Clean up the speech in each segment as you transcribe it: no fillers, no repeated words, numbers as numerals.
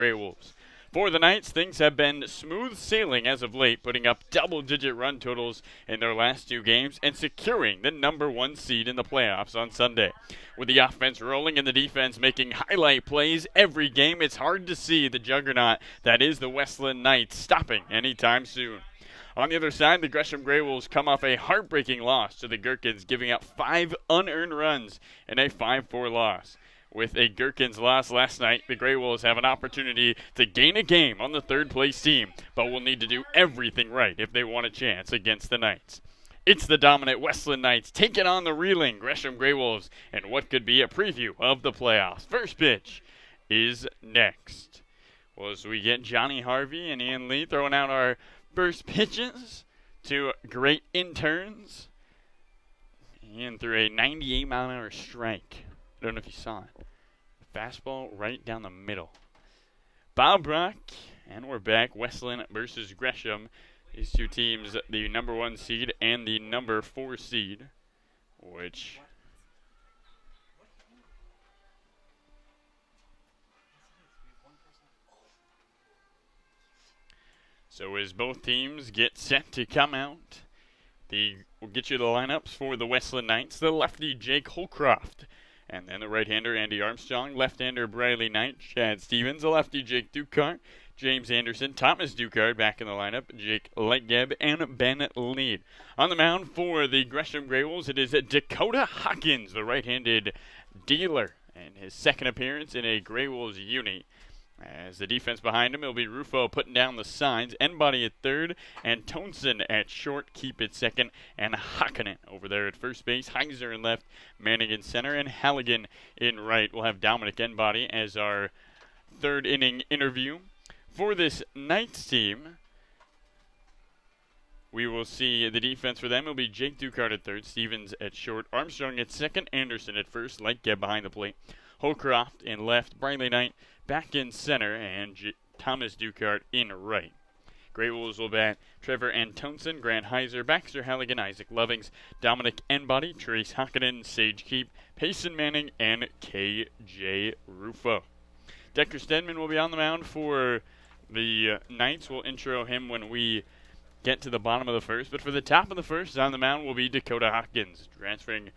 GreyWolves. For the Knights, things have been smooth sailing as of late, putting up double-digit run totals in their last 2 games and securing the #1 seed in the playoffs on Sunday. With the offense rolling and the defense making highlight plays every game, it's hard to see the juggernaut that is the Westland Knights stopping anytime soon. On the other side, the Gresham GreyWolves come off a heartbreaking loss to the Gherkins, giving up 5 unearned runs in a 5-4 loss. With a Gherkins loss last night, the GreyWolves have an opportunity to gain a game on the third-place team, but will need to do everything right if they want a chance against the Knights. It's the dominant Westland Knights taking on the reeling Gresham GreyWolves in what could be a preview of the playoffs. First pitch is next. Well, as we get Johnny Harvey and Ian Lee throwing out our first pitches to great interns. Ian threw a 98-mile-an-hour strike. I don't know if you saw it. Fastball right down the middle. Bob Brock, and we're back. Westland versus Gresham. These two teams, the #1 seed and the #4 seed, which... So as both teams get set to come out, we'll get you the lineups for the Westland Knights. The lefty, Jake Holcroft. And then the right-hander, Andy Armstrong. Left-hander, Briley Knight. Chad Stevens. The lefty, Jake Dukart. James Anderson. Thomas Dukart back in the lineup. Jake Legeb and Ben Lead. On the mound for the Gresham GreyWolves, it is Dakota Hawkins, the right-handed dealer. And his second appearance in a GreyWolves uni. As the defense behind him, it'll be Rufo putting down the signs. Enbody at third, and Tonson at short, Keep at second, and Hakkinen over there at first base. Heiser in left, Manning in center, and Halligan in right. We'll have Dominic Enbody as our third inning interview. For this Knights team, we will see the defense for them. It'll be Jake Dukart at third, Stevens at short, Armstrong at second, Anderson at first, Lightgeb behind the plate. Holcroft in left, Briley Knight back in center, and Thomas Dukart in right. GreyWolves will bat Trevor Antonsen, Grant Heiser, Baxter Halligan, Isaac Lovings, Dominic Enbody, Trace Hakkinen, Sage Keep, Payson Manning, and KJ Rufo. Decker Stedman will be on the mound for the Knights. We'll intro him when we get to the bottom of the first, but for the top of the first, on the mound will be Dakota Hawkins, transferring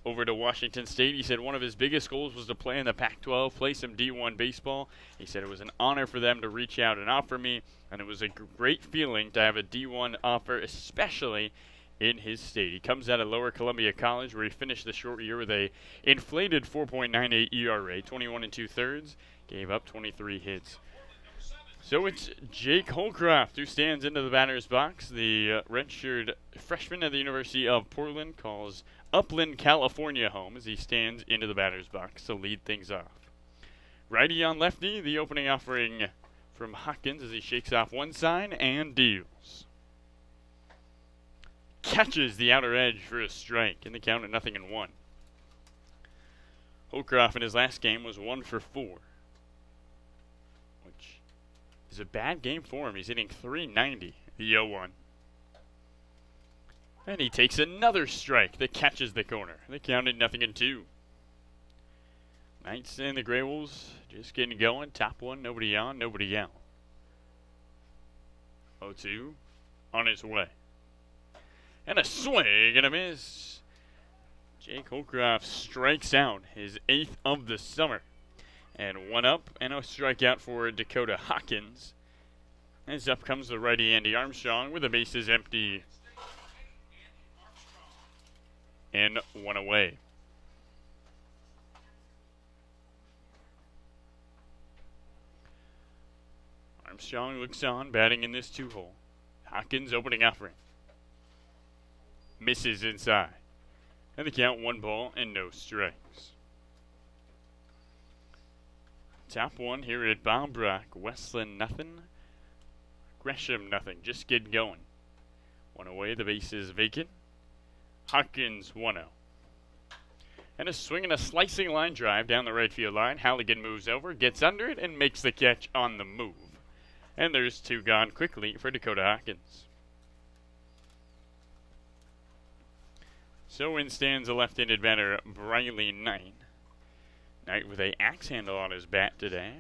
over to Washington State. He said one of his biggest goals was to play in the Pac-12, play some D1 baseball. He said it was an honor for them to reach out and offer me, and it was a great feeling to have a D1 offer, especially in his state. He comes out of Lower Columbia College, where he finished the short year with a inflated 4.98 ERA, 21 2/3, gave up 23 hits. So it's Jake Holcroft who stands into the batter's box. The redshirt freshman at the University of Portland calls Upland, California home as he stands into the batter's box to lead things off. Righty on lefty, the opening offering from Hawkins as he shakes off one sign and deals. Catches the outer edge for a strike in the count at 0-1. Holcroft in his last game was 1 for 4, which is a bad game for him. He's hitting .390, the 0-1. And he takes another strike that catches the corner. They counted 0-2. Knights and the GreyWolves just getting going. Top one, nobody on, nobody out. 0-2 on his way. And a swing and a miss. Jake Holcroft strikes out, his 8th of the summer. And 1 up and a strikeout for Dakota Hawkins. As up comes the righty Andy Armstrong with the bases empty. And 1 away. Armstrong looks on, batting in this 2-hole. Hawkins opening offering. Misses inside. And the count 1 ball and no strikes. Top one here at Bob Brock. Westland nothing. Gresham nothing. Just getting going. 1 away, the base is vacant. Hawkins 1-0. And a swing and a slicing line drive down the right field line. Halligan moves over, gets under it, and makes the catch on the move. And there's 2 gone quickly for Dakota Hawkins. So in stands the left-handed batter, Briley Knight. Knight with a axe handle on his bat today.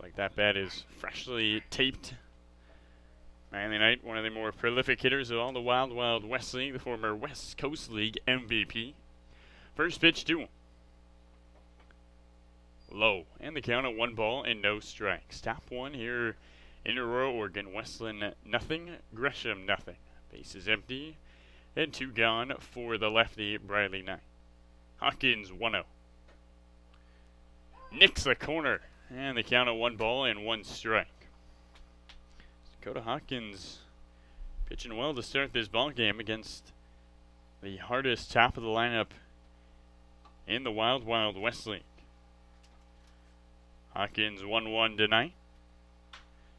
like that bat is freshly taped. Manly Knight, one of the more prolific hitters of all the Wild Wild West League, the former West Coast League MVP. First pitch to him. Low, and the count at 1 ball and no strikes. Top one here in Aurora, Oregon. Westland nothing, Gresham nothing. Base is empty, and 2 gone for the lefty Briley Knight. Hawkins 1-0. Nicks the corner, and the count at 1 ball and 1 strike. Dakota Hawkins pitching well to start this ball game against the hardest top of the lineup in the Wild Wild West League. Hawkins 1-1 tonight.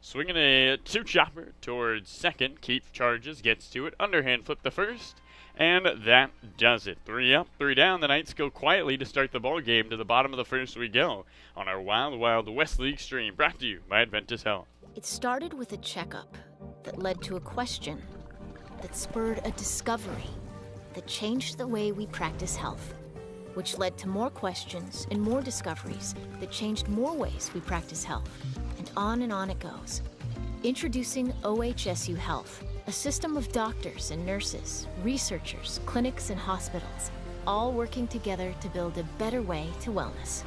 Swinging a 2-chopper towards second. Keith charges, gets to it. Underhand flip the first, and that does it. 3 up, 3 down. The Knights go quietly to start the ball game. To the bottom of the first we go on our Wild Wild West League stream, brought to you by Adventus Health. It started with a checkup that led to a question that spurred a discovery that changed the way we practice health, which led to more questions and more discoveries that changed more ways we practice health. And on it goes. Introducing OHSU Health, a system of doctors and nurses, researchers, clinics, and hospitals, all working together to build a better way to wellness.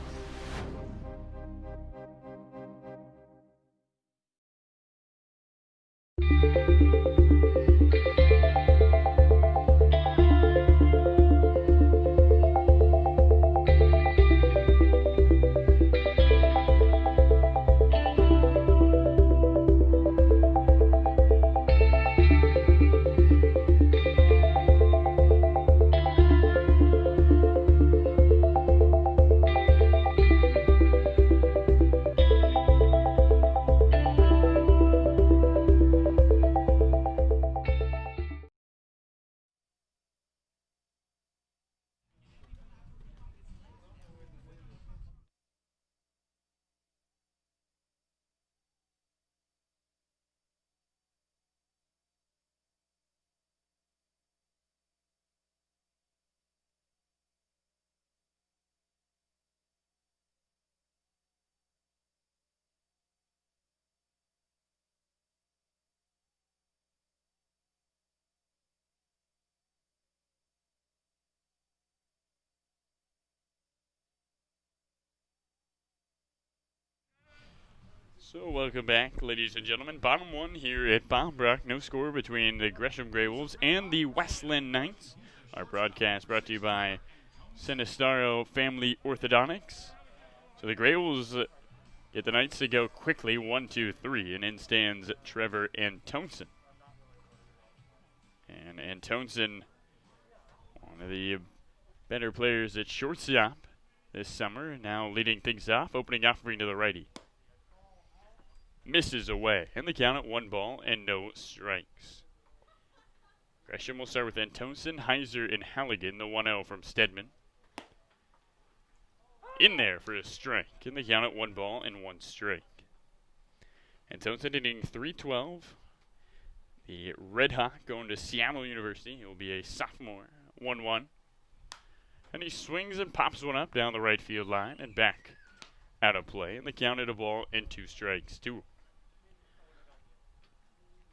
So welcome back, ladies and gentlemen. Bottom one here at Bob Rock. No score between the Gresham GreyWolves and the Westland Knights. Our broadcast brought to you by Sinistaro Family Orthodontics. So the GreyWolves get the Knights to go quickly, 1-2-3, and in stands Trevor Antonsen. And Antonsen, one of the better players at shortstop this summer, now leading things off, opening offering to the righty. Misses away, and the count at 1 ball and no strikes. Gresham will start with Antonsen, Heiser, and Halligan, the 1-0 from Stedman. In there for a strike, and the count at 1 ball and 1 strike. Antonsen hitting .312. The Red Hawk going to Seattle University. He will be a sophomore, 1-1. And he swings and pops one up down the right field line and back out of play, and the count at 1 ball and 2 strikes to him.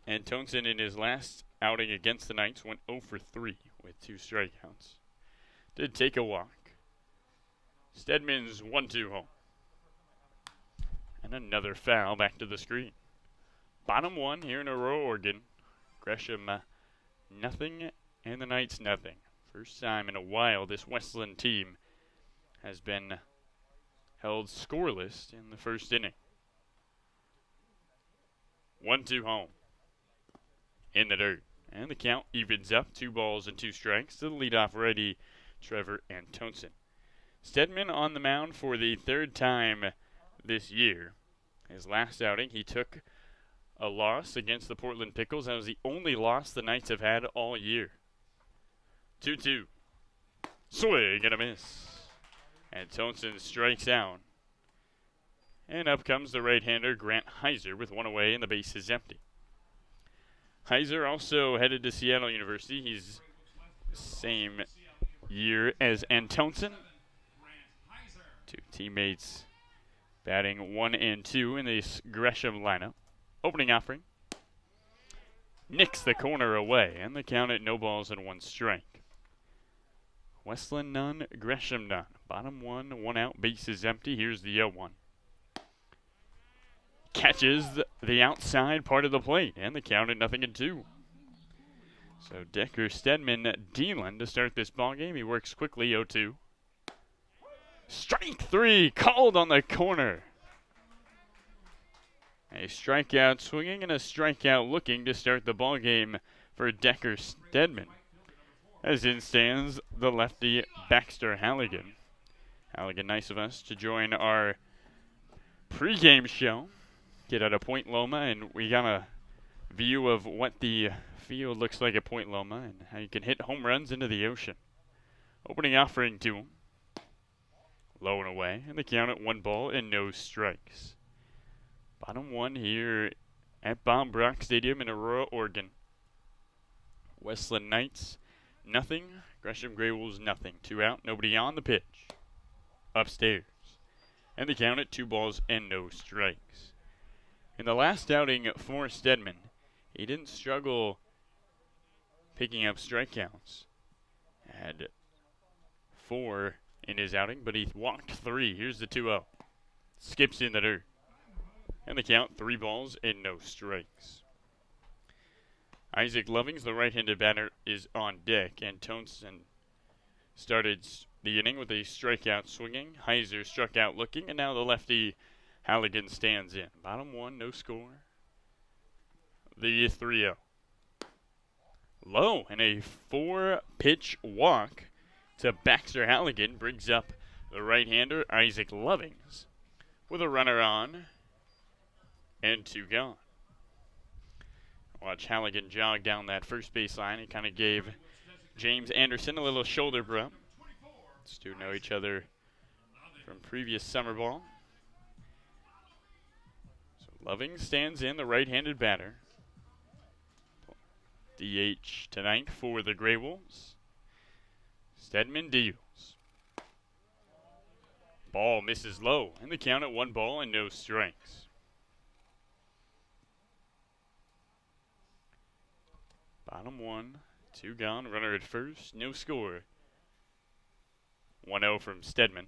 Antonsen in his last outing against the Knights went 0 for 3 with 2 strikeouts. Did take a walk. Stedman's 1-2 home. And another foul back to the screen. Bottom one here in Aurora, Oregon. Gresham nothing and the Knights nothing. First time in a while this Westland team has been held scoreless in the first inning. 1-2 home. In the dirt. And the count evens up. 2 balls and 2 strikes to the leadoff righty, Trevor Antonsen. Stedman on the mound for the 3rd time this year. His last outing, he took a loss against the Portland Pickles. That was the only loss the Knights have had all year. 2-2. Swing and a miss. Antonsen strikes out. And up comes the right-hander, Grant Heiser, with 1 away, and the base is empty. Heiser also headed to Seattle University. He's same year as Antonsen. 2 teammates batting 1 and 2 in this Gresham lineup. Opening offering. Nicks the corner away, and the count at no balls and 1 strike. Westland none, Gresham none. Bottom 1, 1 out, base is empty. Here's the 0-1. Catches the outside part of the plate, and the count at 0-2. So Decker Stedman dealing to start this ball game. He works quickly, 0-2. Strike 3, called on the corner. A strikeout swinging and a strikeout looking to start the ball game for Decker Stedman. As in stands the lefty Baxter Halligan. Halligan, nice of us to join our pregame show. Get out of Point Loma, and we got a view of what the field looks like at Point Loma and how you can hit home runs into the ocean. Opening offering to him. Low and away, and the count at 1 ball and no strikes. Bottom 1 here at Bob Brock Stadium in Aurora, Oregon. Westland Knights, nothing. Gresham GreyWolves, nothing. 2 out, nobody on the pitch. Upstairs. And the count at 2 balls and no strikes. In the last outing for Stedman, he didn't struggle picking up strikeouts. Had 4 in his outing, but he walked 3. Here's the 2-0. Skips in the dirt. And the count, 3 balls and no strikes. Isaac Lovings, the right-handed batter, is on deck, and Tonson started the inning with a strikeout swinging. Heiser struck out looking, and now the lefty Halligan stands in. Bottom 1, no score. The 3-0. Low, and a 4-pitch walk to Baxter Halligan brings up the right-hander Isaac Lovings with a runner on and 2 gone. Watch Halligan jog down that first baseline. He kind of gave James Anderson a little shoulder rub. These two know each other from previous summer ball. So Lovings stands in, the right-handed batter. DH tonight for the GreyWolves. Stedman deals. Ball misses low, and the count at 1 ball and no strikes. Bottom 1, 2 gone, runner at first, no score. 1-0 from Stedman.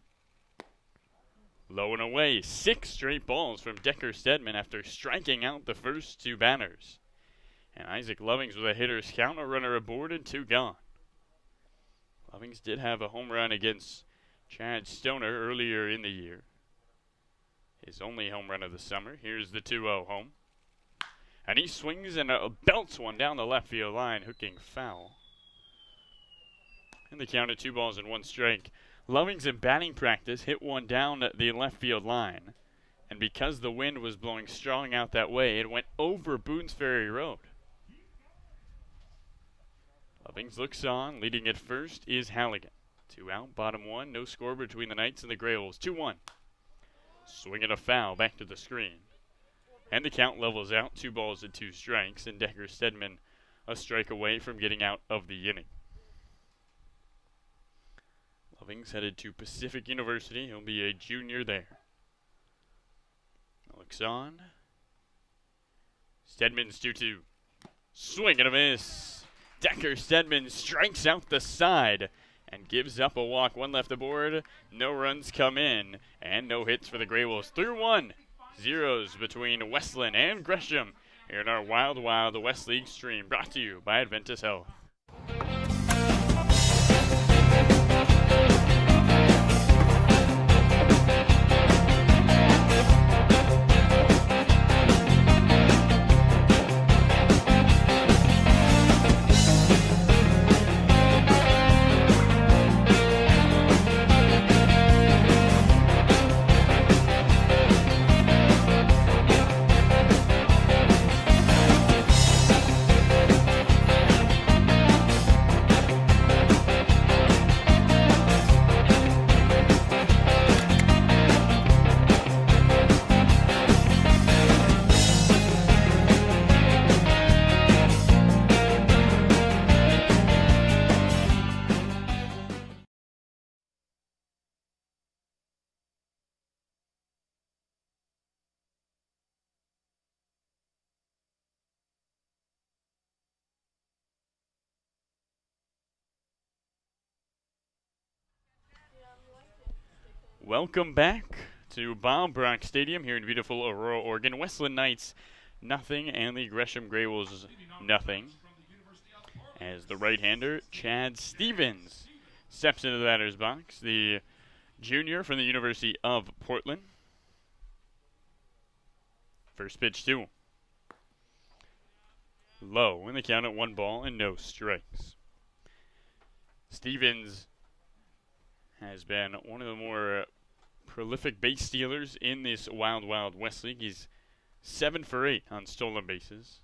Low and away, 6 straight balls from Decker Stedman after striking out the first 2 batters. And Isaac Lovings with a hitter's count, a runner aboard and 2 gone. Lovings did have a home run against Chad Stoner earlier in the year. His only home run of the summer. Here's the 2-0 home. And he swings and belts one down the left field line, hooking foul. And the count at 2 balls and 1 strike. Lovings in batting practice hit one down the left field line. And because the wind was blowing strong out that way, it went over Boone's Ferry Road. Lovings looks on. Leading at first is Halligan. 2 out, bottom 1. No score between the Knights and the GreyWolves. 2-1. Swinging a foul back to the screen. And the count levels out. 2 balls and 2 strikes. And Decker Stedman a strike away from getting out of the inning. Lovings headed to Pacific University. He'll be a junior there. Looks on. Stedman's 2-2. Swing and a miss. Decker Stedman strikes out the side and gives up a walk. 1 left aboard. No runs come in. And no hits for the GreyWolves. 3-1. Zeros between Westland and Gresham here in our Wild Wild West League stream. Brought to you by Adventus Health. Welcome back to Bob Brock Stadium here in beautiful Aurora, Oregon. Westland Knights nothing and the Gresham GreyWolves nothing. As the right-hander Chad Stevens steps into the batter's box, the junior from the University of Portland. First pitch to him. Low in the count at 1 ball and no strikes. Stevens has been one of the more prolific base stealers in this Wild Wild West League. He's 7 for 8 on stolen bases.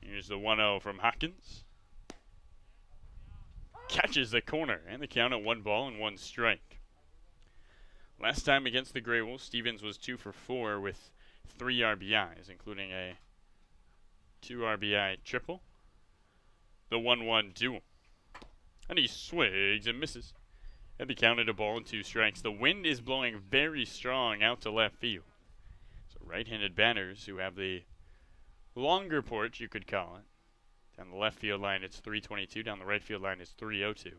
Here's the 1-0 from Hawkins. Catches the corner and the count at 1 ball and 1 strike. Last time against the GreyWolves, Stevens was 2 for 4 with 3 RBIs, including a 2 RBI triple. The 1-1 duel. And he swings and misses. And he counted a ball and 2 strikes. The wind is blowing very strong out to left field. So right-handed batters who have the longer porch, you could call it. Down the left field line, it's 322. Down the right field line, it's 302.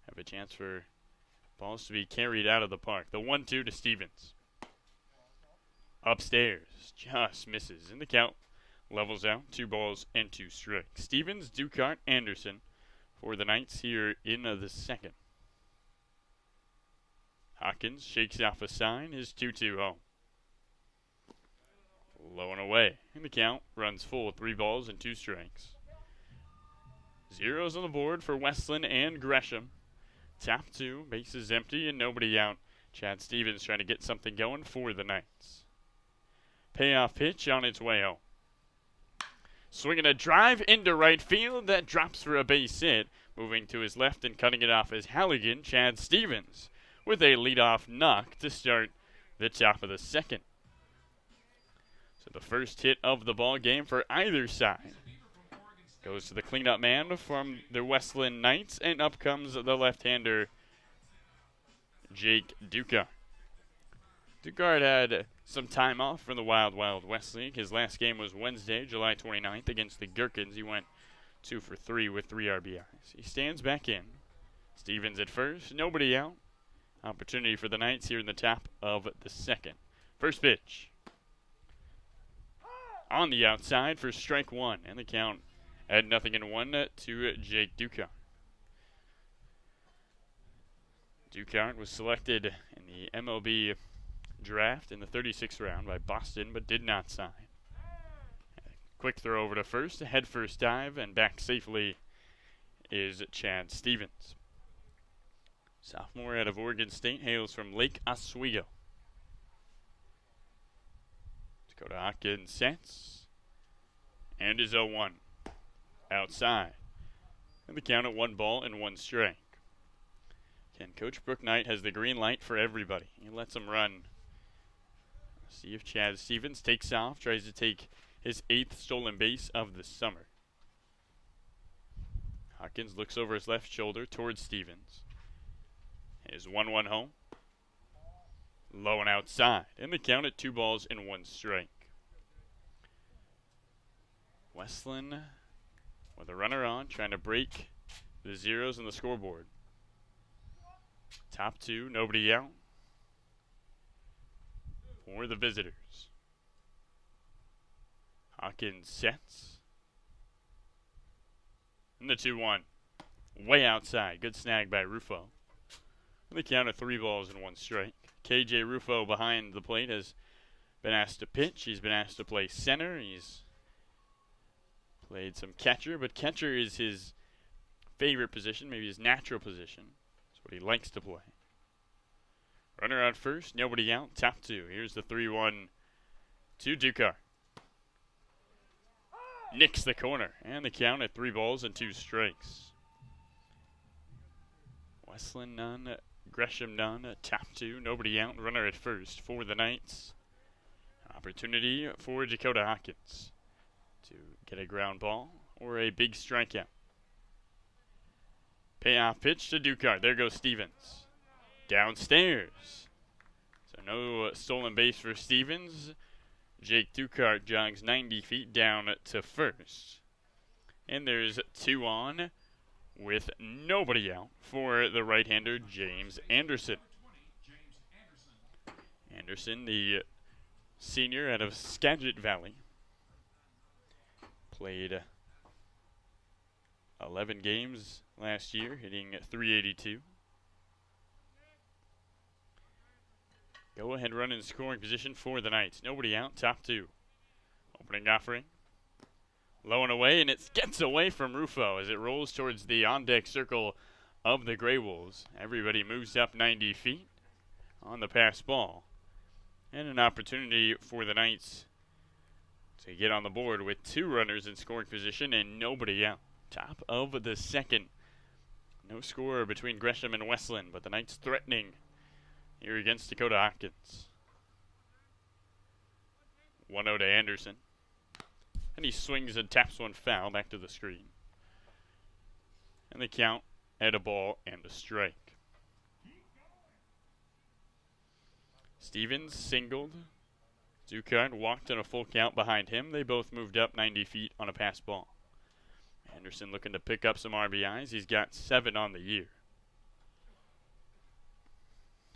Have a chance for balls to be carried out of the park. The 1-2 to Stevens. Upstairs, just misses. In the count, levels out, 2 balls and 2 strikes. Stevens, Ducart, Anderson for the Knights here in the second. Hawkins shakes off a sign, his 2-2 home. Low and away. In the count, runs full, 3 balls and 2 strikes. Zeros on the board for Westland and Gresham. Top 2, bases empty and nobody out. Chad Stevens trying to get something going for the Knights. Payoff pitch on its way home. Swinging a drive into right field that drops for a base hit. Moving to his left and cutting it off is Halligan, Chad Stevens, with a leadoff knock to start the top of the second. So the first hit of the ball game for either side goes to the cleanup man from the Westland Knights, and up comes the left-hander Jake Ducart. Ducart had some time off from the Wild Wild West League. His last game was Wednesday, July 29th against the Gherkins. He went 2 for 3 with 3 RBIs. He stands back in. Stevens at first, nobody out. Opportunity for the Knights here in the top of the second. First pitch. On the outside for strike 1, and the count at 0-1 to Jake Ducart. Ducart was selected in the MLB draft in the 36th round by Boston, but did not sign. Quick throw over to first, a head first dive, and back safely is Chad Stevens. Sophomore out of Oregon State, hails from Lake Oswego. Dakota Hawkins sets, and is 0-1. Outside. And the count at 1 ball and 1 strike. Again, Coach Brooke Knight has the green light for everybody. He lets them run. See if Chad Stevens takes off, tries to take his 8th stolen base of the summer. Hawkins looks over his left shoulder towards Stevens. His 1-1 home. Low and outside. And the count at 2 balls and 1 strike. Westland with a runner on, trying to break the zeros on the scoreboard. Top 2, nobody out for the visitors. Hawkins sets. And the 2-1. Way outside. Good snag by Rufo. And the count of 3 balls and 1 strike. KJ Rufo behind the plate has been asked to pitch. He's been asked to play center. He's played some catcher, but catcher is his favorite position, maybe his natural position. That's what he likes to play. Runner out first, nobody out, top 2. Here's the 3-1 to Ducart. Nicks the corner, and the count at 3 balls and 2 strikes. Westland none, Gresham none, top 2, nobody out, runner at first for the Knights. Opportunity for Dakota Hawkins to get a ground ball or a big strikeout. Payoff pitch to Ducart. There goes Stevens. Downstairs. So no stolen base for Stevens. Jake Ducart jogs 90 feet down to first. And there's 2 on with nobody out for the right-hander James Anderson. Anderson, the senior out of Skagit Valley, played 11 games last year, hitting .382. Go ahead run in scoring position for the Knights. Nobody out, top two. Opening offering. Low and away, and it gets away from Rufo as it rolls towards the on-deck circle of the GreyWolves. Everybody moves up 90 feet on the pass ball. And an opportunity for the Knights to get on the board with 2 runners in scoring position and nobody out. Top of the second. No score between Gresham and Westland, but the Knights threatening here against Dakota Hopkins. 1-0 to Anderson. And he swings and taps one foul back to the screen. And the count at a ball and a strike. Stevens singled. Ducard walked in a full count behind him. They both moved up 90 feet on a pass ball. Anderson looking to pick up some RBIs. He's got 7 on the year.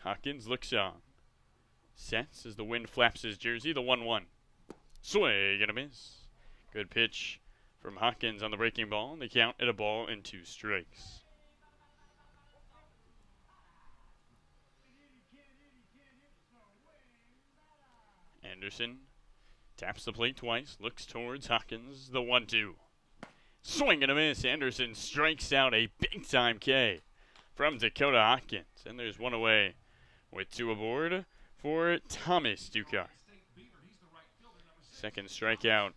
Hopkins looks on. Sets as the wind flaps his jersey. The 1-1. Swing and a miss. Good pitch from Hopkins on the breaking ball. And the count at a ball and 2 strikes. Anderson taps the plate twice. Looks towards Hopkins. The 1-2. Swing and a miss. Anderson strikes out a big-time K from Dakota Hopkins. And there's one away with 2 aboard for Thomas Ducard. Second strikeout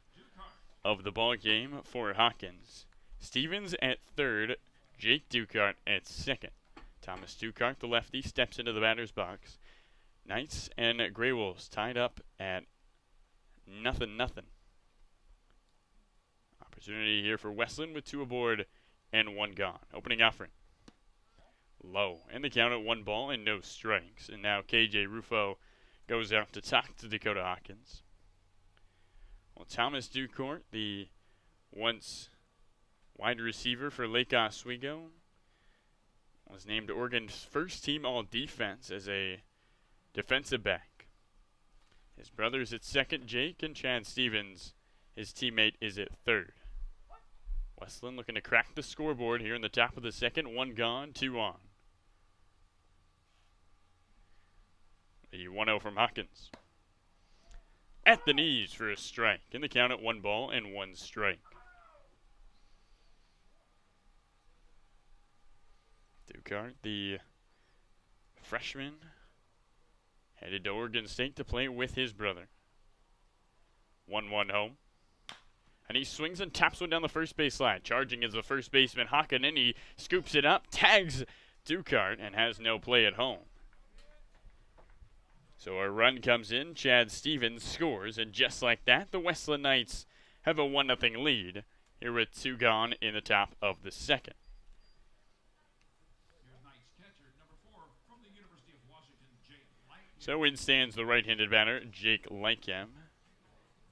of the ball game for Hopkins. Stevens at third. Jake Ducard at second. Thomas Ducard, the lefty, steps into the batter's box. Knights and GreyWolves tied up at 0-0. Opportunity here for Westland with 2 aboard and 1 gone. Opening offering. Low. And the count at 1 ball and no strikes. And now KJ Rufo goes out to talk to Dakota Hopkins. Well, Thomas Ducourt, the once wide receiver for Lake Oswego, was named Oregon's first team all-defense as a defensive back. His brother's at second, Jake, and Chad Stevens, his teammate, is at third. Westland looking to crack the scoreboard here in the top of the second. 1 gone, 2 on. The 1-0 from Hopkins. At the knees for a strike. In the count at 1 ball and 1 strike. Ducard, the freshman, headed to Oregon State to play with his brother. 1-1 home. And he swings and taps one down the first base line. Charging is the first baseman, Hakkinen. He scoops it up, tags Ducard, and has no play at home. So a run comes in. Chad Stevens scores, and just like that, the Westland Knights have a 1-0 lead here with 2 gone in the top of the second. So in stands the right-handed batter, Jake Lykem,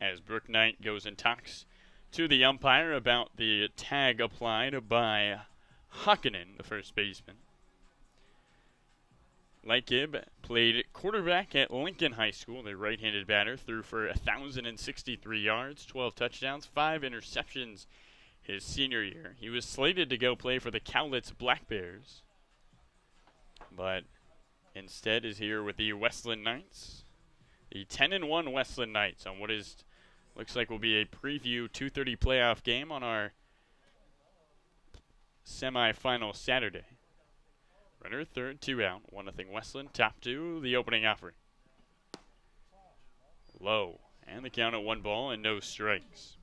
as Brooke Knight goes and talks to the umpire about the tag applied by Hakkinen, the first baseman. Lykem played quarterback at Lincoln High School. The right-handed batter threw for 1,063 yards, 12 touchdowns, 5 interceptions his senior year. He was slated to go play for the Cowlitz Black Bears, but instead is here with the Westland Knights. The 10-1 Westland Knights on what looks like will be a preview 2:30 playoff game on our semifinal Saturday. Runner third, 2 out, 1-0 Westland. Top 2, the opening offering. Low, and the count at 1 ball and no strikes.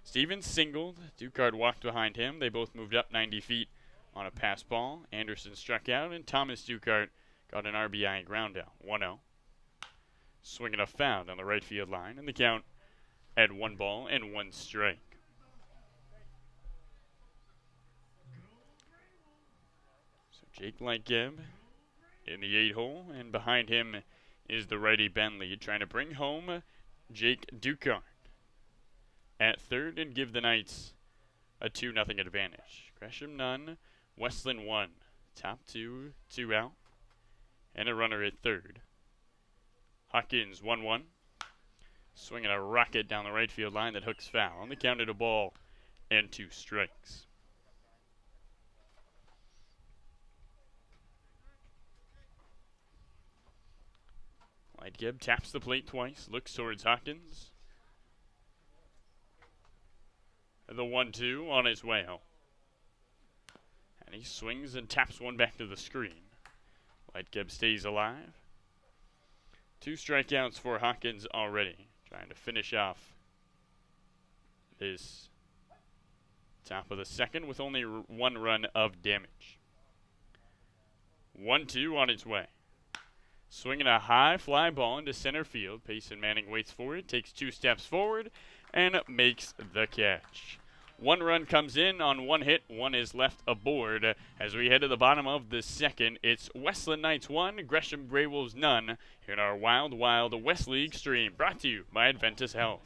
Stevens singled. Ducard walked behind him. They both moved up 90 feet on a pass ball. Anderson struck out, and Thomas Ducard got an RBI ground out. 1-0. Swinging a foul down the right field line, and the count at 1 ball and 1 strike. Jake Lykem in the 8-hole, and behind him is the righty Bentley trying to bring home Jake Ducard at third and give the Knights a 2-0 advantage. Gresham none, Westland 1. Top 2, 2 out, and a runner at third. Hawkins 1-1. Swinging a rocket down the right field line that hooks foul. On the count of a ball and 2 strikes. Lightgeb taps the plate twice, looks towards Hawkins. The 1-2 on his way home. And he swings and taps one back to the screen. Lightgeb stays alive. 2 strikeouts for Hawkins already. Trying to finish off this top of the second with only 1 run of damage. 1-2 on its way. Swinging a high fly ball into center field. Payson Manning waits for it, takes 2 steps forward, and makes the catch. 1 run comes in on 1 hit, 1 is left aboard. As we head to the bottom of the second, it's Westland Knights 1, Gresham GreyWolves none, here in our Wild Wild West League stream, brought to you by Adventus Health.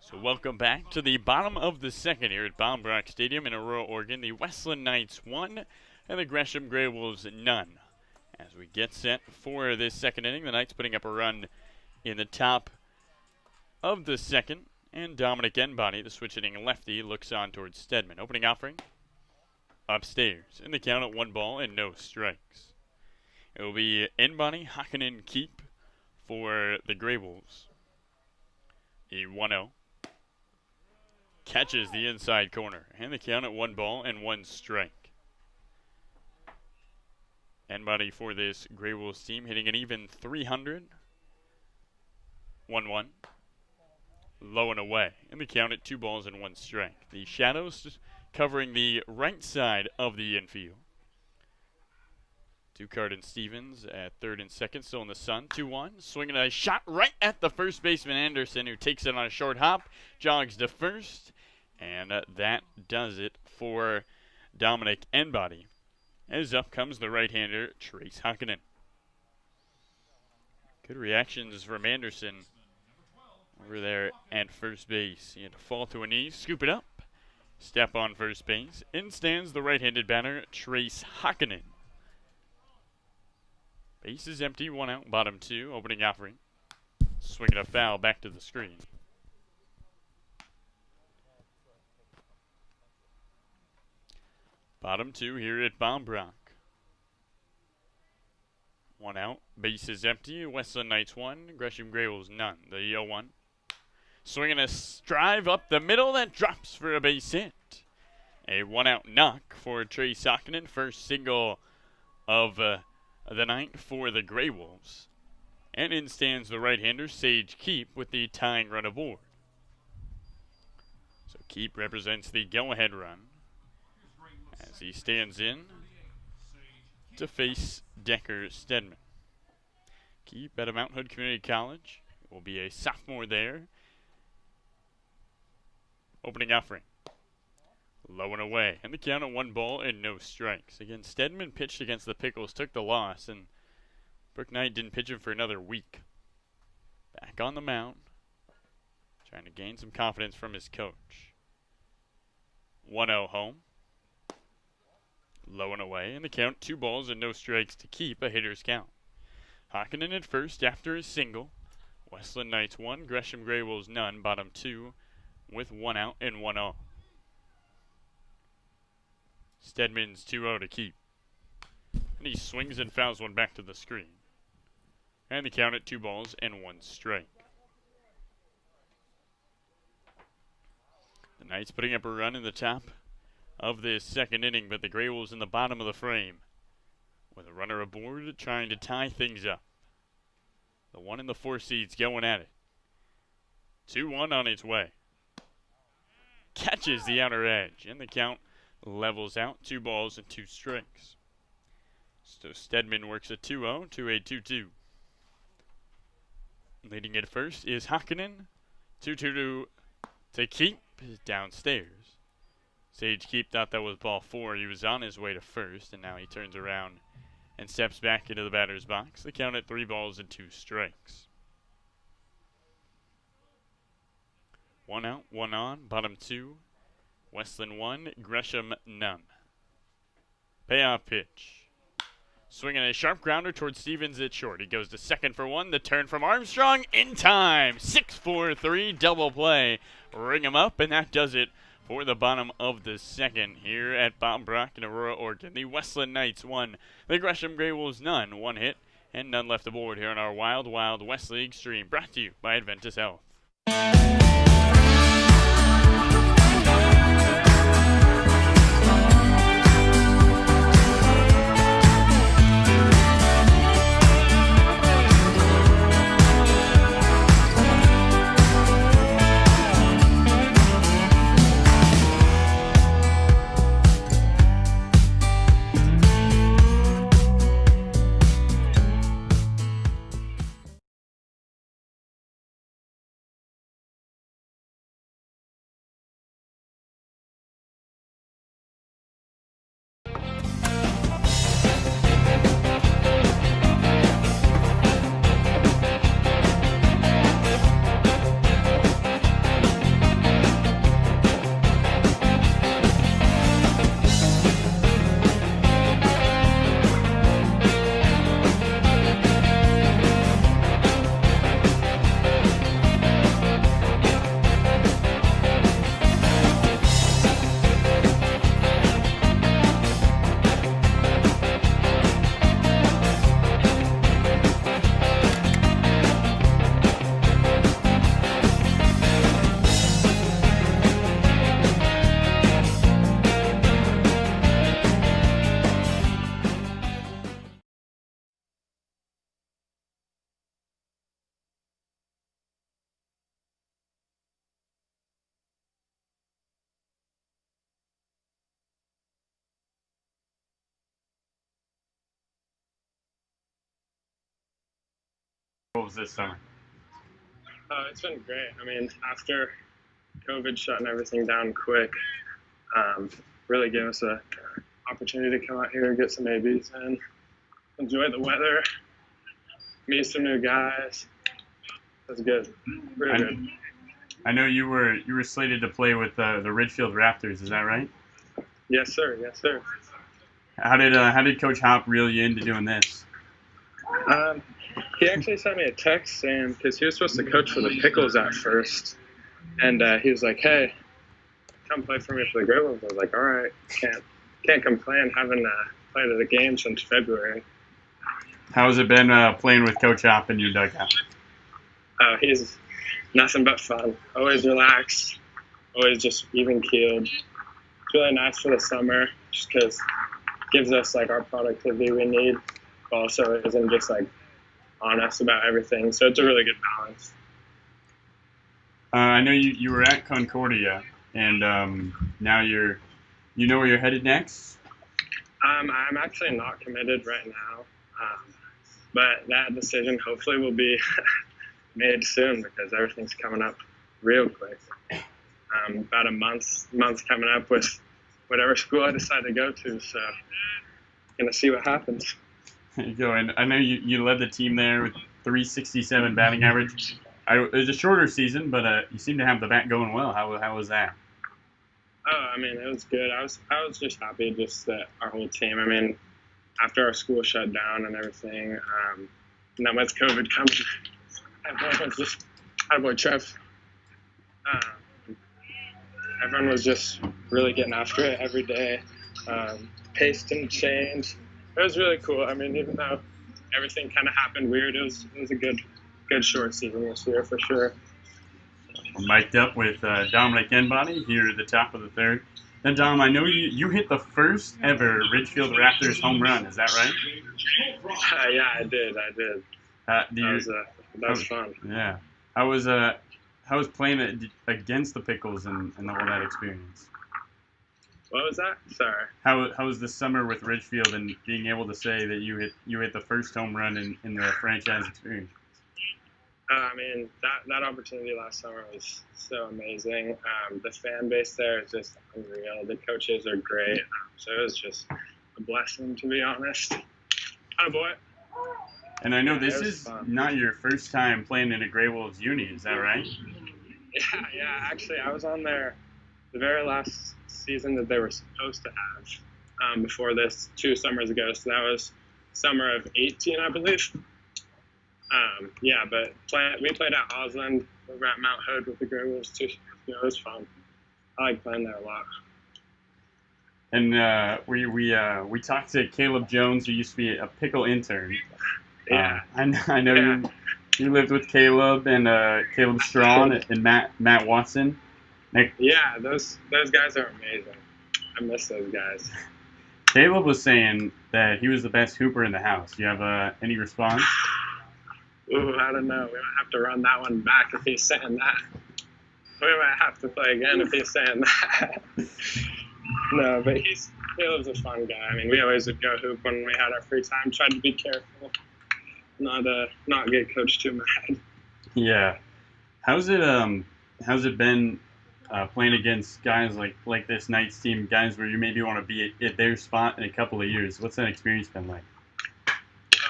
So welcome back to the bottom of the second here at Baumbrach Stadium in Aurora, Oregon. The Westland Knights 1 and the Gresham GreyWolves none. As we get set for this second inning, the Knights putting up a run in the top of the second. And Dominic Enbody, the switch-hitting lefty, looks on towards Stedman. Opening offering upstairs. In the count at 1 ball and no strikes. It will be Enbody, Hakkinen, Keep for the GreyWolves. The 1-0. Catches the inside corner. And the count at 1 ball and 1 strike. Enbody for this GreyWolves team hitting an even 300. 1-1. Low and away. And the count at 2 balls and 1 strike. The Shadows covering the right side of the infield. Ducard and Stevens at third and second, still in the sun. 2-1, swinging a shot right at the first baseman Anderson, who takes it on a short hop, jogs to first, and that does it for Dominic Enbody. As up comes the right-hander, Trace Hakkinen. Good reactions from Anderson over there at first base. He had to fall to a knee, scoop it up, step on first base. In stands the right-handed batter, Trace Hakkinen. Base is empty, 1 out, bottom 2, opening offering. Swinging a foul back to the screen. Bottom 2 here at Baumbrach. 1 out, base is empty, Westland Knights 1, Gresham GreyWolves none. The 0-1. Swinging a drive up the middle that drops for a base hit. A 1 out knock for Trace Hakkinen, first single of the night for the GreyWolves. And in stands the right-hander, Sage Keep, with the tying run aboard. So Keep represents the go-ahead run as he stands in to face Decker Stedman. Keep at Mount Hood Community College. Will be a sophomore there. Opening offering. Low and away. And the count at 1 ball and no strikes. Again, Stedman pitched against the Pickles, took the loss, and Brook Knight didn't pitch him for another week. Back on the mound, trying to gain some confidence from his coach. 1-0 home. Low and away, and the count 2 balls and no strikes to keep a hitter's count. Hakkinen at first after his single. Westland Knights 1, Gresham GreyWolves none, bottom 2 with 1 out and 1 off. Stedman's 2-0 to keep. And he swings and fouls one back to the screen. And the count at 2 balls and 1 strike. The Knights putting up a run in the top of this second inning, but the GreyWolves in the bottom of the frame with a runner aboard trying to tie things up. The 1 and the 4 seeds going at it. 2-1 on its way. Catches the outer edge, and the count levels out, 2 balls and 2 strikes. So Stedman works a 2-0 to a 2-2. Leading at first is Hakkinen. 2-2 to keep downstairs. Sage Keep thought that was ball 4. He was on his way to first, and now he turns around and steps back into the batter's box. The count at 3 balls and 2 strikes. 1 out, 1 on, bottom 2. Westland 1, Gresham none. Payoff pitch. Swinging a sharp grounder towards Stevens at short. He goes to second for 1. The turn from Armstrong in time. 6-4-3 double play. Ring him up, and that does it for the bottom of the second here at Bob Brock in Aurora, Oregon. The Westland Knights 1, the Gresham GreyWolves none. 1 hit and none left aboard here on our Wild Wild West League stream. Brought to you by Adventus Health. Wolves this summer? It's been great. I mean, after COVID shutting everything down quick, really gave us an opportunity to come out here and get some ABs in, enjoy the weather, meet some new guys. That's good. Really good. I know you were slated to play with the Ridgefield Raptors. Is that right? Yes, sir. Yes, sir. How did Coach Hop reel you into doing this? He actually sent me a text saying, because he was supposed to coach for the Pickles at first, and he was like, "Hey, come play for me for the GreyWolves." I was like, "All right, can't complain. Haven't played at a game since February." How has it been playing with Coach Hop in your dugout? He's nothing but fun. Always relaxed. Always just even keeled. It's really nice for the summer, just because it gives us like our productivity we need, but also it isn't just like on us about everything. So it's a really good balance. I know you were at Concordia, and now you know where you're headed next? I'm actually not committed right now, but that decision hopefully will be made soon because everything's coming up real quick. About a month coming up with whatever school I decide to go to. So gonna see what happens. There you go. And I know you led the team there with 367 batting average. It was a shorter season, but you seem to have the bat going well. How was that? Oh, I mean, it was good. I was just happy just that our whole team. I mean, after our school shut down and everything, not much COVID coming. Everyone was just, boy Trev. Everyone was just really getting after it every day. Pace didn't change. It was really cool. I mean, even though everything kind of happened weird, it was a good short season this year for sure. Mic'd up with Dominic Enbody here at the top of the third. Then, Dom, I know you hit the first ever Ridgefield Raptors home run. Is that right? Yeah, I did. That was fun. Yeah. How was playing against the Pickles and all that experience? What was that? Sorry. How was this summer with Ridgefield and being able to say that you hit the first home run in the franchise experience? I mean, that opportunity last summer was so amazing. The fan base there is just unreal. The coaches are great. So it was just a blessing, to be honest. Atta boy. And I know this is not your first time playing in a GreyWolves uni, is that right? Yeah. Actually, I was on there the very last season that they were supposed to have before this 2 summers ago. So that was summer of 18, I believe. But we played at Osland over at Mount Hood with the GreyWolves too. It was fun. I like playing there a lot. And we talked to Caleb Jones, who used to be a Pickle intern. Yeah. I know you lived with Caleb and Caleb Strawn and Matt Watson. Yeah, those guys are amazing. I miss those guys. Caleb was saying that he was the best hooper in the house. Do you have any response? Ooh, I don't know. We might have to run that one back if he's saying that. We might have to play again if he's saying that. No, but Caleb's a fun guy. I mean, we always would go hoop when we had our free time. Tried to be careful, not get coached too mad. Yeah. How's it been playing against guys like this Knights team, guys where you maybe want to be at their spot in a couple of years? What's that experience been like?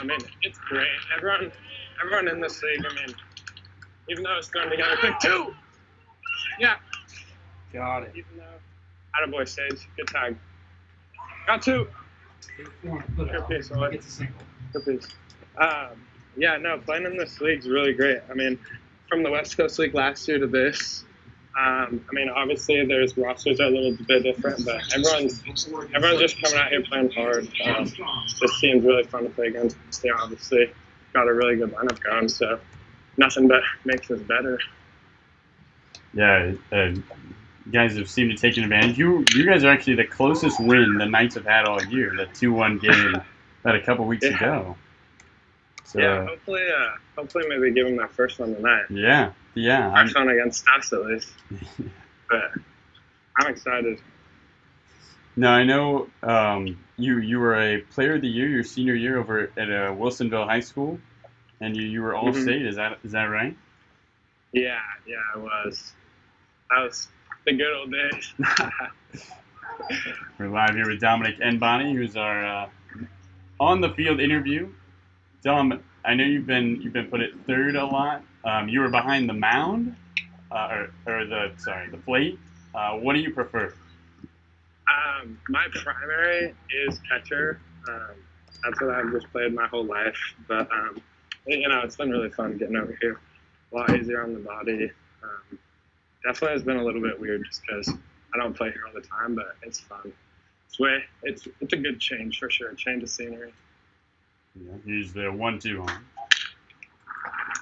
I mean, it's great. Everyone in this league, I mean, even though it's thrown together, pick 2. Yeah. Got it. Even though, attaboy, Sage. Good tag. Got 2. Good piece. It's a single. Good piece. Playing in this league's really great. I mean, from the West Coast League last year to this, I mean, obviously there's rosters are a little bit different, but everyone's just coming out here playing hard. This team's really fun to play against. They obviously got a really good lineup going, so nothing but makes us better. Yeah, guys have seemed to take advantage. You guys are actually the closest win the Knights have had all year, the 2-1 game about a couple weeks ago. So, yeah, hopefully maybe give them that first one tonight. Yeah. First one against us at least. But I'm excited. Now I know you were a Player of the Year your senior year over at Wilsonville High School, and you were all state. Is that right? Yeah, I was. That was the good old days. We're live here with Dominic Enbody, who's our on the field interview. Dom, I know you've been put at third a lot. You were behind the mound, the plate. What do you prefer? My primary is catcher. That's what I've just played my whole life. But it's been really fun getting over here. A lot easier on the body. Definitely has been a little bit weird just because I don't play here all the time, but it's fun. It's a good change for sure. Change of scenery. Yeah, he's the 1-2 on.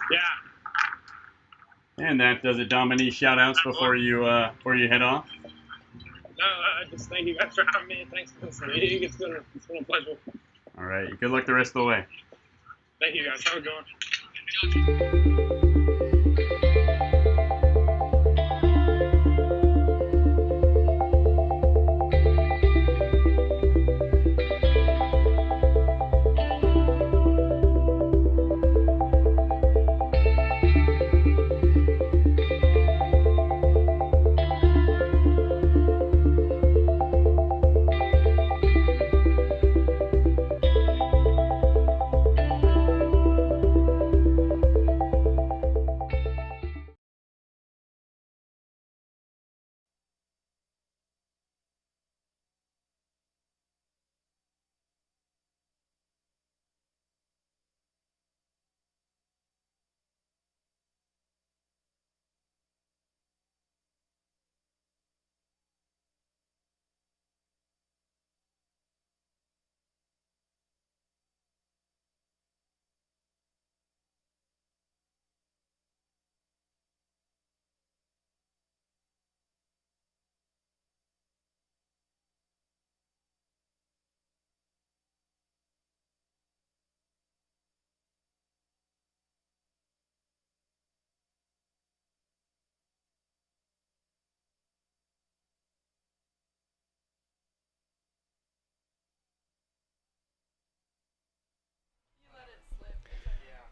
Yeah. And that does it, Dom. Any shout-outs before you head off? No, just thank you guys for having me. Thanks for this league. It's been a pleasure. All right. Good luck the rest of the way. Thank you guys. Have a good one.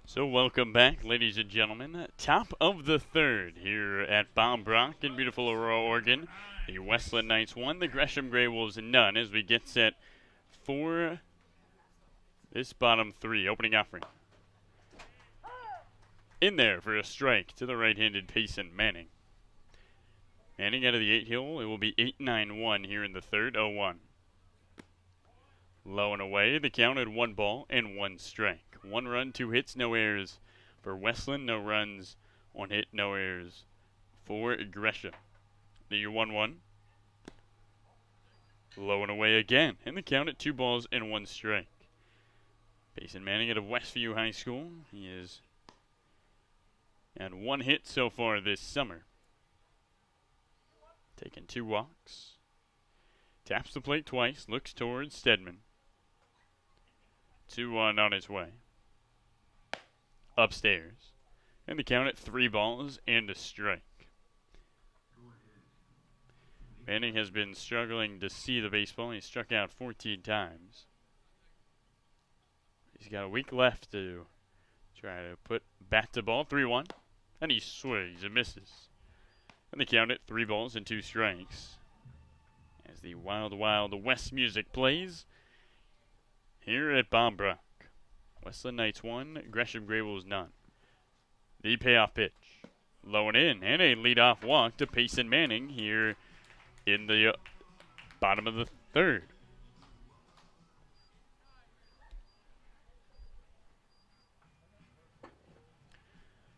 So welcome back, ladies and gentlemen. Top of the third here at Bombrock in beautiful Aurora, Oregon. The Westland Knights 1, the Gresham GreyWolves none, as we get set for this bottom three. Opening offering. In there for a strike to the right-handed Payson Manning. Manning out of the 8 hole. It will be 8-9-1 here in the third, 0-1. Low and away, the count at 1 ball and 1 strike. 1 run, 2 hits, no errors for Westland. No runs, 1 hit, no errors for Gresham. The 1-1. Low and away again, and the count at 2 balls and 1 strike. Payson Manning out of Westview High School. He is at 1 hit so far this summer. Taking 2 walks. Taps the plate twice, looks towards Stedman. 2-1 on his way. Upstairs. And the count at 3 balls and a strike. Manning has been struggling to see the baseball. He struck out 14 times. He's got a week left to try to put bat to ball. 3-1. And he swings and misses. And the count at 3 balls and 2 strikes. As the Wild Wild West music plays here at Bombrock. Westland Knights 1, Gresham GreyWolves none. The payoff pitch. Low and in, and a leadoff walk to Payson Manning here in the bottom of the third.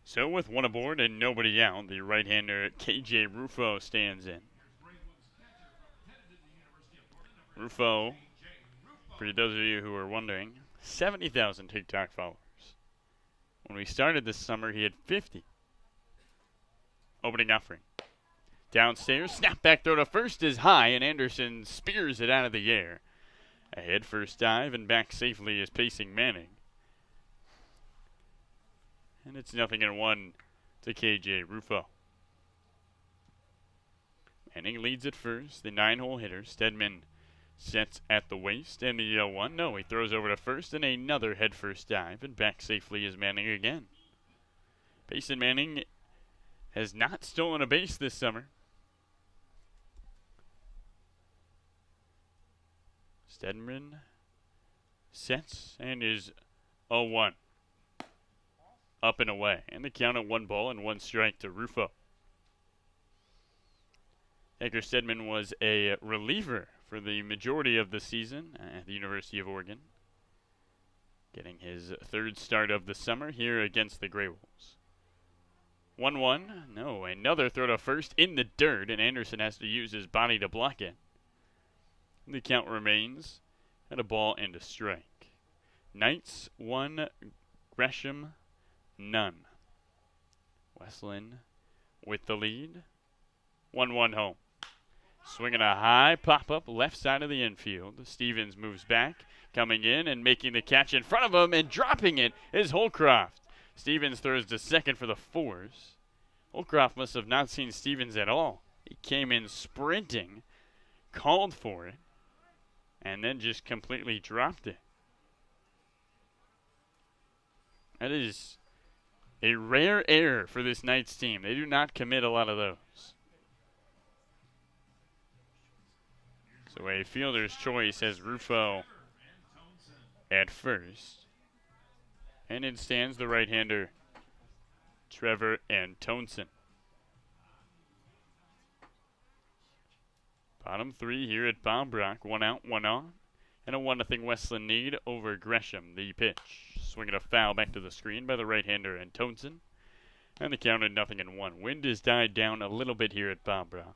So with 1 aboard and nobody out, the right-hander KJ Rufo stands in. Rufo, for those of you who are wondering, 70,000 TikTok followers. When we started this summer, he had 50. Opening offering. Downstairs, snap back throw to first is high, and Anderson spears it out of the air. A head first dive, and back safely is Payson Manning. And it's 0-1 to KJ Rufo. Manning leads at first, the 9-hole hitter. Stedman sets at the waist, and the 0-1. No, he throws over to first, and another head first dive, and back safely is Manning again. Payson Manning has not stolen a base this summer. Stedman sets and is 0-1. Up and away, and the count at 1 ball and 1 strike to Rufo. Edgar Stedman was a reliever for the majority of the season at the University of Oregon. Getting his 3rd start of the summer here against the GreyWolves. 1-1. No, another throw to first in the dirt, and Anderson has to use his body to block it. The count remains at 1 ball and a strike. Knights 1, Gresham none. Westland with the lead. 1-1 home. Swinging a high pop-up left side of the infield. Stevens moves back, coming in and making the catch in front of him, and dropping it is Holcroft. Stevens throws to second for the force. Holcroft must have not seen Stevens at all. He came in sprinting, called for it, and then just completely dropped it. That is a rare error for this Knights team. They do not commit a lot of those. So a fielder's choice has Rufo at first. And in stands the right-hander, Trevor Antonsen. Bottom 3 here at Bombrock. 1 out, 1 on. And a 1-0 Westland lead over Gresham. The pitch. Swinging a foul back to the screen by the right-hander Antonsen. And the count at 0-1. Wind has died down a little bit here at Bombrock.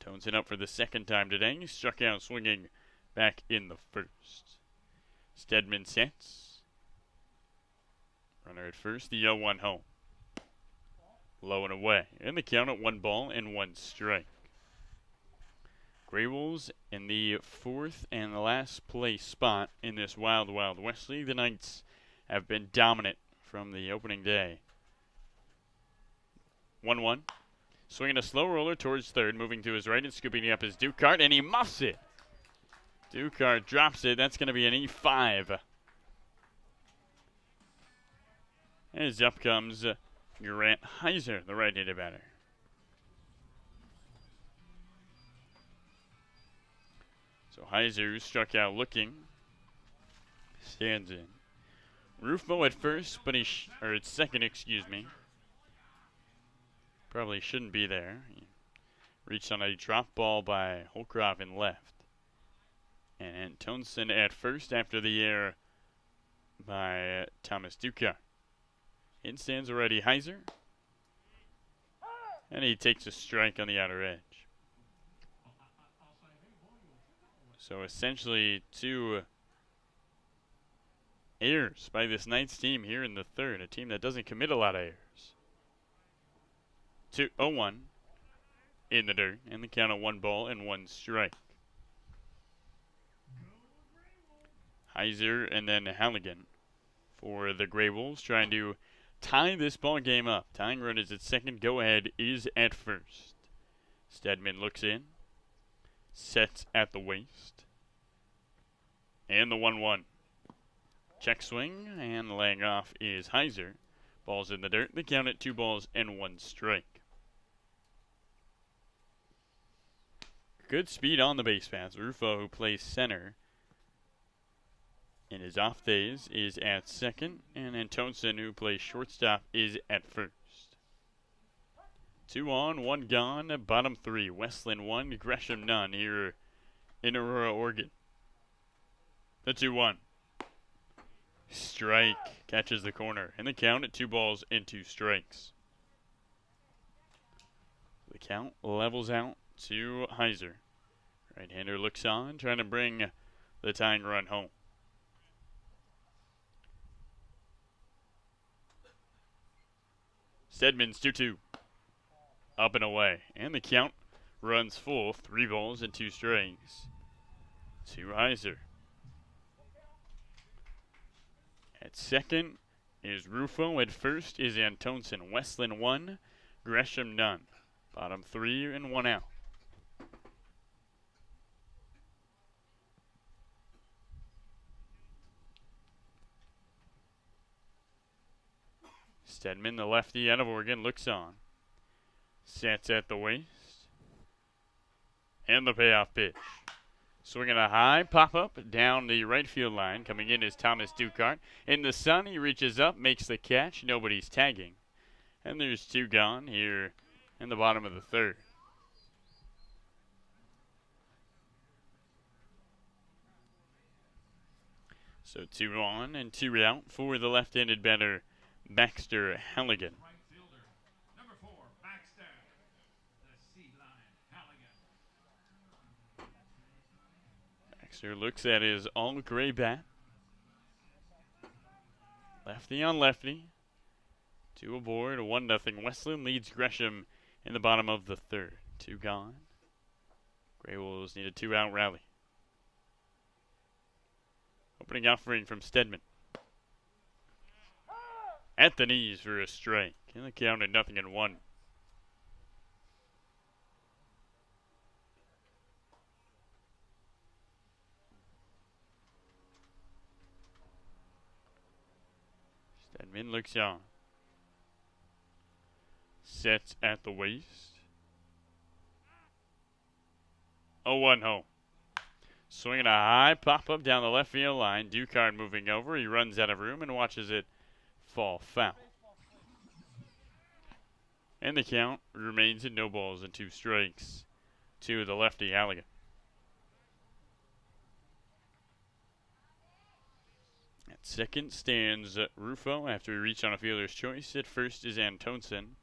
Antonsen up for the 2nd time today. He struck out swinging back in the 1st. Stedman sets. Runner at first, the 0-1 home. Low and away. And the count at 1 ball and 1 strike. GreyWolves in the 4th and the last place spot in this Wild Wild West League. The Knights have been dominant from the opening day. 1-1. Swinging a slow roller towards third, moving to his right and scooping up his Dukart, and he muffs it. Dukart drops it. That's going to be an E5. As up comes Grant Heiser, the right-handed batter. So Heiser, who struck out looking, stands in. Rufo at first, but or at second, excuse me. Probably shouldn't be there. He reached on a drop ball by Holcroft in left. And Antonsen at first after the error by Thomas Duca. In stands already Heiser. And he takes a strike on the outer edge. So essentially 2 errors by this Knights team here in the third. A team that doesn't commit a lot of errors. 2-0-1 in the dirt. And the count of 1 ball and 1 strike. Heiser and then Halligan for the GreyWolves, trying to tie this ball game up. Tying run is at second. Go ahead is at first. Stedman looks in. Sets at the waist. And the 1-1. Check swing and laying off is Heiser. Ball's in the dirt. The count at 2 balls and 1 strike. Good speed on the base paths. Rufo, who plays center in his off days, is at second, and Antonsen, who plays shortstop, is at first. 2 on, 1 gone, bottom 3. Westland 1, Gresham none here in Aurora, Oregon. The 2-1. Strike catches the corner, and the count at 2 balls and 2 strikes. The count levels out to Heiser. Right-hander looks on, trying to bring the tying run home. Stedman's 2-2. Up and away. And the count runs full. 3 balls and 2 strikes to Heiser. At second is Rufo. At first is Antonsen. Westland 1. Gresham none. Bottom 3 and 1 out. Stedman, the lefty out of Oregon, looks on. Sets at the waist. And the payoff pitch. Swinging a high pop-up down the right field line. Coming in is Thomas Ducart. In the sun, he reaches up, makes the catch. Nobody's tagging. And there's 2 gone here in the bottom of the third. So 2 on and 2 out for the left-handed batter, Baxter Halligan. Right fielder, number 4, Baxter, the sea lion, Halligan. Baxter looks at his all-gray bat. Lefty on lefty. 2 aboard, 1-0. Westland leads Gresham in the bottom of the third. 2 gone. GreyWolves need a 2-out rally. Opening offering from Stedman. At the knees for a strike. And the count at 0-1. Stedman looks on. Sets at the waist. 0-1 home. Swinging a high pop-up down the left field line. Ducard moving over. He runs out of room and watches it fall foul. And the count remains at 0 balls and 2 strikes to the lefty Halligan. At second stands Rufo after he reached on a fielder's choice. At first is Antonsen.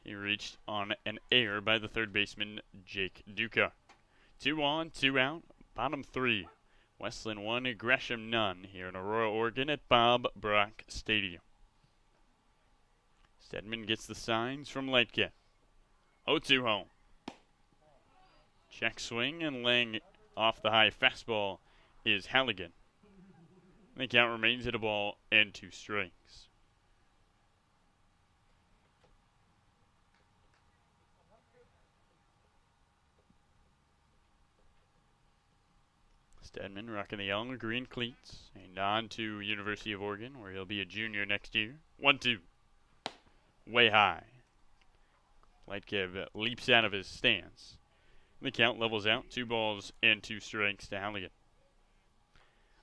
He reached on an error by the third baseman, Jake Duca. 2 on, 2 out, bottom 3. Westland 1, Gresham none here in Aurora, Oregon at Bob Brock Stadium. Stedman gets the signs from Lightcat. 0-2 home. Check swing and laying off the high fastball is Halligan. The count remains at 1 ball and 2 strikes. Stedman rocking the yellow and green cleats. And on to University of Oregon, where he'll be a junior next year. 1-2. Way high. Lightkev leaps out of his stance. The count levels out. 2 balls and 2 strikes to Halligan.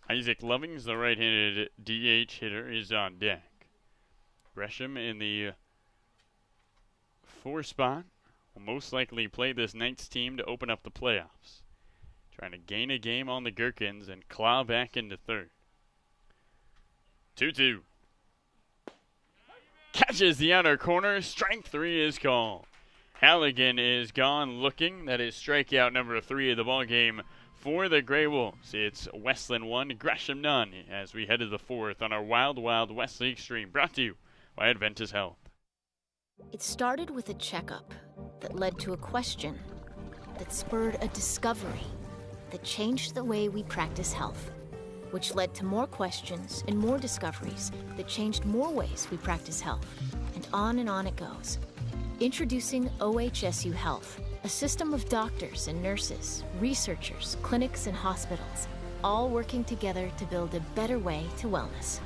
Isaac Lovings, the right-handed DH hitter, is on deck. Gresham in the 4 spot will most likely play this Knights team to open up the playoffs. Trying to gain a game on the Gherkins and claw back into third. 2-2. Catches the outer corner. Strike 3 is called. Halligan is gone looking. That is strikeout number 3 of the ball game for the GreyWolves. It's Westland 1, Gresham none as we head to the 4th on our Wild Wild West League stream, brought to you by Adventus Health. It started with a checkup that led to a question that spurred a discovery that changed the way we practice health, which led to more questions and more discoveries that changed more ways we practice health. And on it goes. Introducing OHSU Health, a system of doctors and nurses, researchers, clinics, and hospitals, all working together to build a better way to wellness.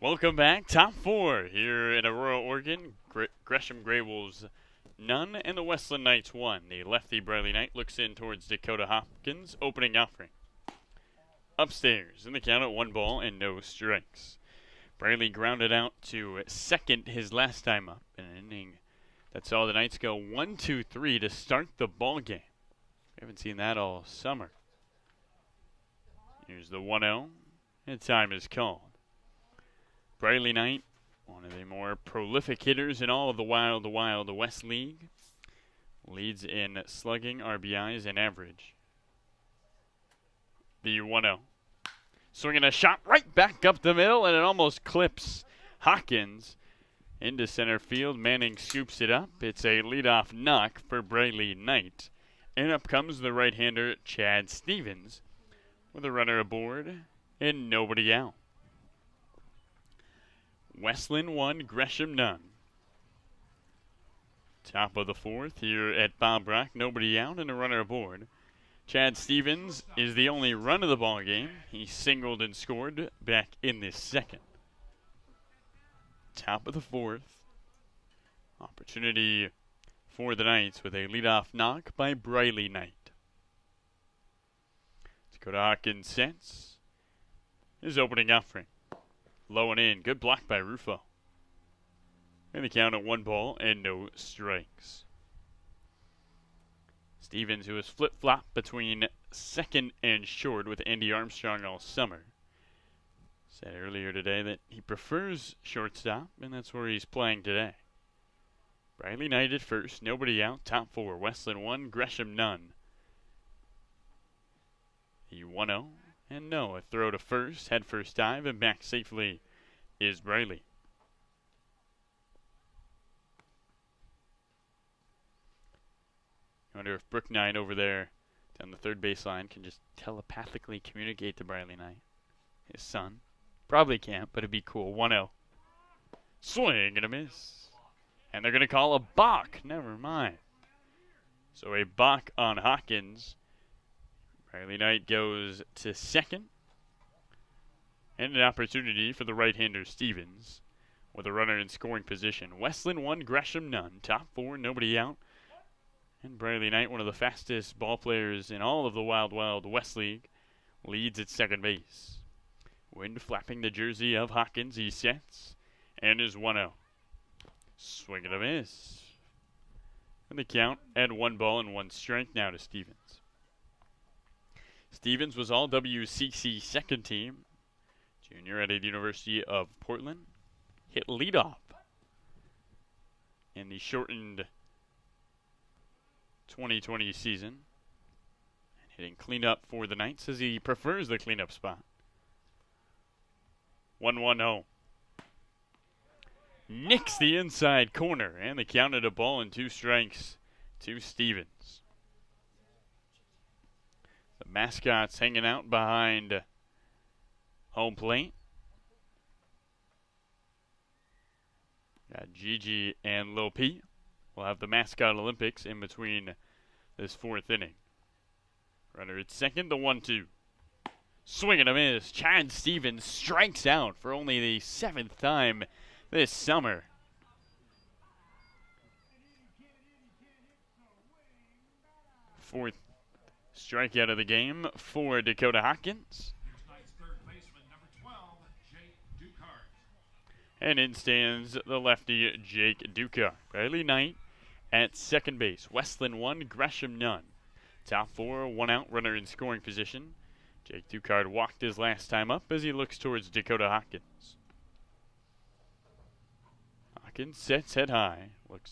Welcome back. Top 4 here in Aurora, Oregon. Gresham GreyWolves none and the Westland Knights 1. The lefty Briley Knight looks in towards Dakota Hopkins, opening offering. Upstairs in the count at 1 ball and no strikes. Briley grounded out to second his last time up. An inning that saw the Knights go 1-2-3 to start the ball game. We haven't seen that all summer. Here's the 1-0, and time is called. Briley Knight, one of the more prolific hitters in all of the Wild West League. Leads in slugging, RBIs, and average. The 1-0. Swinging a shot right back up the middle, and it almost clips Hawkins into center field. Manning scoops it up. It's a leadoff knock for Briley Knight. And up comes the right-hander Chad Stevens with a runner aboard and nobody out. Westland 1, Gresham none. Top of the 4th here at Bob Brock. Nobody out and a runner aboard. Chad Stevens is the only run of the ball game. He singled and scored back in this 2nd. Top of the 4th. Opportunity for the Knights with a leadoff knock by Briley Knight. Dakota Hawkins sets his opening offering. Low and in. Good block by Rufo. And the count at 1 ball and no strikes. Stevens, who has flip-flopped between second and short with Andy Armstrong all summer, said earlier today that he prefers shortstop, and that's where he's playing today. Briley Knight at first. Nobody out. Top 4. Westland 1, Gresham none. The 1-0. And no, a throw to first, head first dive, and back safely is Briley. I wonder if Brook Knight over there down the third baseline can just telepathically communicate to Briley Knight, his son. Probably can't, but it'd be cool. 1-0. Swing and a miss. And they're going to call a balk. Never mind. So a balk on Hawkins. Briley Knight goes to second. And an opportunity for the right-hander Stevens with a runner in scoring position. Westland 1, Gresham none. Top 4, nobody out. And Bradley Knight, one of the fastest ball players in all of the Wild Wild West League, leads at second base. Wind flapping the jersey of Hawkins. He sets and is 1-0. Swing and a miss. And the count at 1 ball and 1 strike now to Stevens. Stevens was all WCC second team. Junior at the University of Portland. Hit leadoff in the shortened 2020 season. And hitting cleanup for the Knights as he prefers the cleanup spot. 1-1-0. Nicks the inside corner, and the count at a ball and 2 strikes to Stevens. The mascots hanging out behind home plate. Got Gigi and Lil Pete. We'll have the mascot Olympics in between this 4th inning. Runner at second, the 1-2. Swing and a miss. Chad Stevens strikes out for only the 7th time this summer. 4th strikeout of the game for Dakota Hawkins. Here's Knight's third baseman, number 12, Jake Ducart. And in stands the lefty Jake Ducart. Bradley Knight at second base. Westland 1, Gresham none. Top 4, 1 out, runner in scoring position. Jake Ducart walked his last time up as he looks towards Dakota Hawkins. Hawkins sets head high, looks